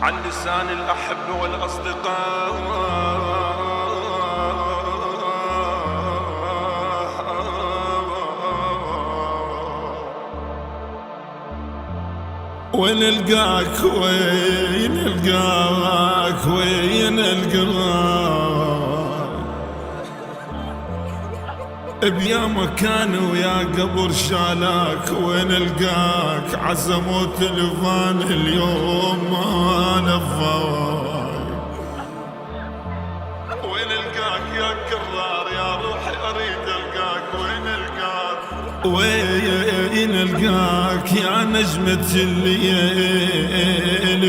عن لسان الأحب والأصدقاء. وين القاك وين القاك وين القاك بيا مكان ويا قبر شالاك. وين القاك عزموا تلفان اليوم ما نفاك. وين القاك يا كرار يا روحي اريد القاك. وين القاك وين القاك يا نجمة الليل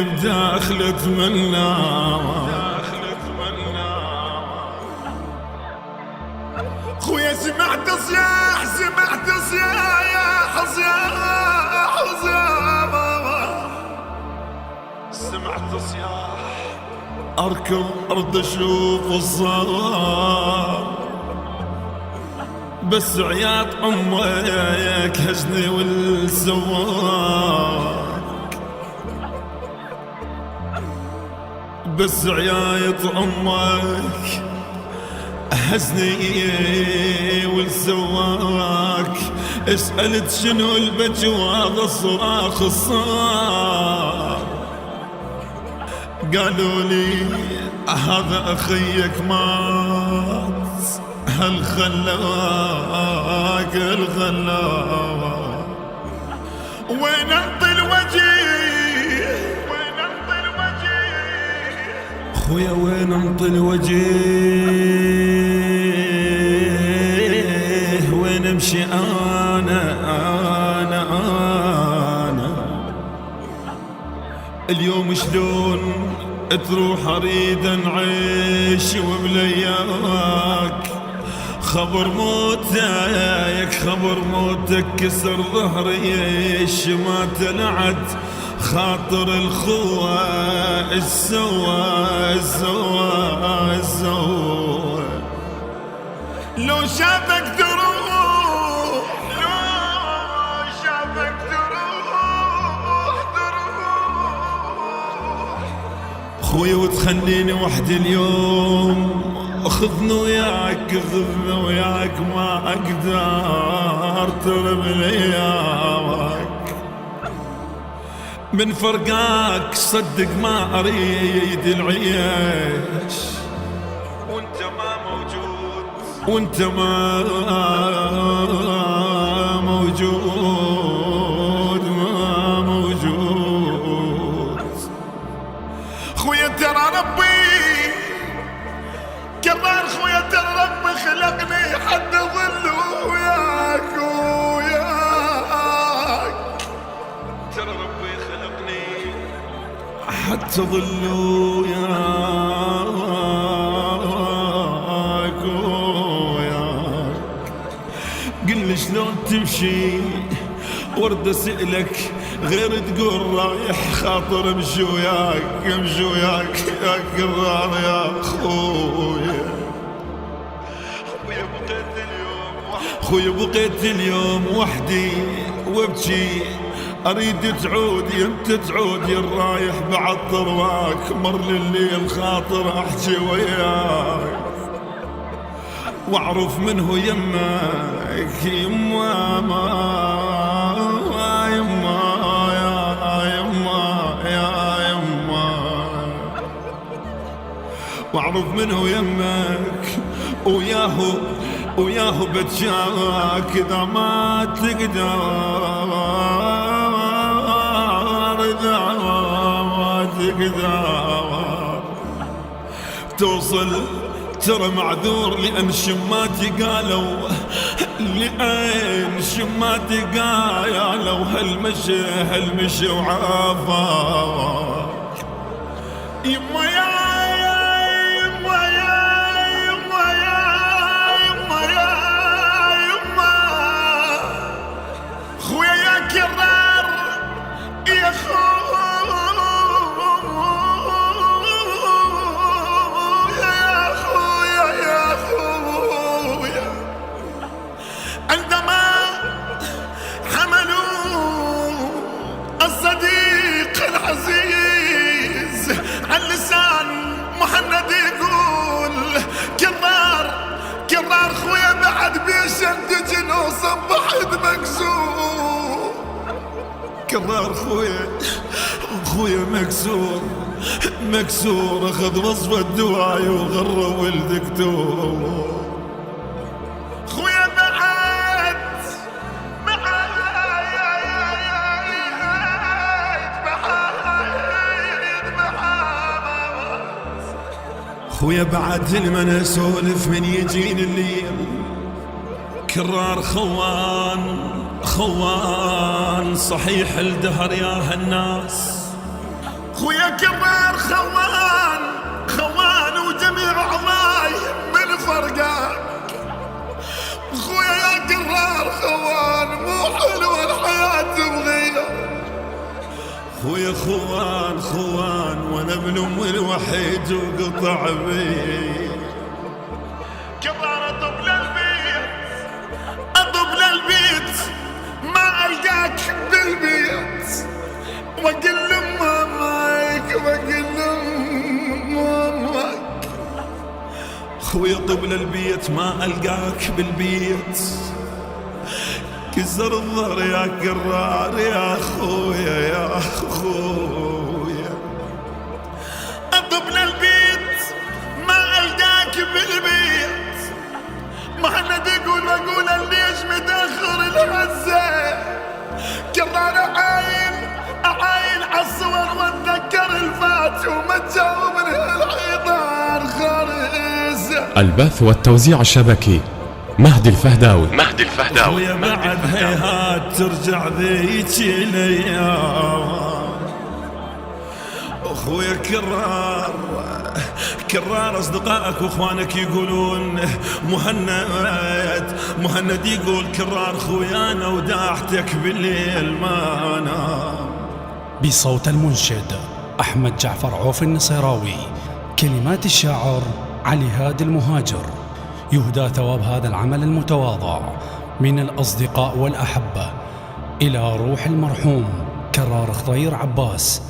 بداخلة منام. خويا سمعت صياح سمعت صياح صياح صياح سمعت صياح اركض ارد اشوف الصار. بس عياط امك هزني والسواك. بس عياط امك هزني والسواك. اسألت شنو البكي وهذا الصراخ الصار. قالوا لي هذا اخيك مات هل خلاك هل خلاك. وين انطي الوجيه وين انطي الوجيه خويا وين انطي الوجيه. وين امشي انا اليوم شلون تروح اريد نعيش وبلياك. خبر موتك خبر موتك كسر ظهري ما تلعت خاطر الخوة السوا لو شافك تروح لو شافك تروح خويا وتخليني وحدي اليوم. خذني وياك ما اقدر ترب لياك. من فرقاك صدق ما اريد العيش. وانت ما موجود وانت ما موجود ما موجود. خويا ترى ربي كرار. خويا ترى ربي خلقني حد ظل وياك وياك. ترى ربي خلقني حتى ظل وياك وياك. قل لي شلون تمشي ورد اسألك غير تقول رايح خاطر امشي وياك امشي وياك يا كرار يا خويا. خويا بقيت اليوم وحدي وابكي اريد تعود يمتى تعود يا الرايح بعد طرواك. مر لليل خاطر احكي وياك واعرف منه يمك يما ما يما يا يما يا يما. واعرف منه يمك وياه بتشاك اذا ما تقدر اذا ما تقدر توصل. ترى معذور لأن شماتي قالوا لأن شماتي قالوا هالمشي وعافاك. يما يا يما يا يما يا يما يا يما. خويا يا كرار يا خويا عندما حملوا الصديق العزيز كرار خويا مكسور اخذ وصفة دواي وغرى والدكتور. خويا بعد خويا بعد لما نسولف من يجيني الليل كرار خوان صحيح الدهر يا هالناس. خويا كرار خوان وجميع عماي من فرقاك. خويا يا كرار خوان مو حلوة الحياة بغير. خويا خوان وانا ابن ام الوحيد وقطع بي. كرار اطب للبيت ما القاك بالبيت واقول لمامك خويا طب للبيت ما القاك بالبيت. كسر الظهر يا كرار يا خويا اطب للبيت ما القاك بالبيت. مهند يقول بقول ليش متاخر الهزه. كرار اعاين عالصور واتذكر الفات وما تجاوبني الحيطان خارزه. البث والتوزيع الشبكي مهدي الفهداوي. خويا بعد هيهات ترجع ذيك الايام. اخويا كرار اصدقائك واخوانك يقولون مهند يقول كرار خويانا وداحتك بالليل ما انام. بصوت المنشد أحمد جعفر عوف النصيراوي، كلمات الشاعر علي هادي المهاجر. يهدى ثواب هذا العمل المتواضع من الأصدقاء والأحبة إلى روح المرحوم كرار خضير عباس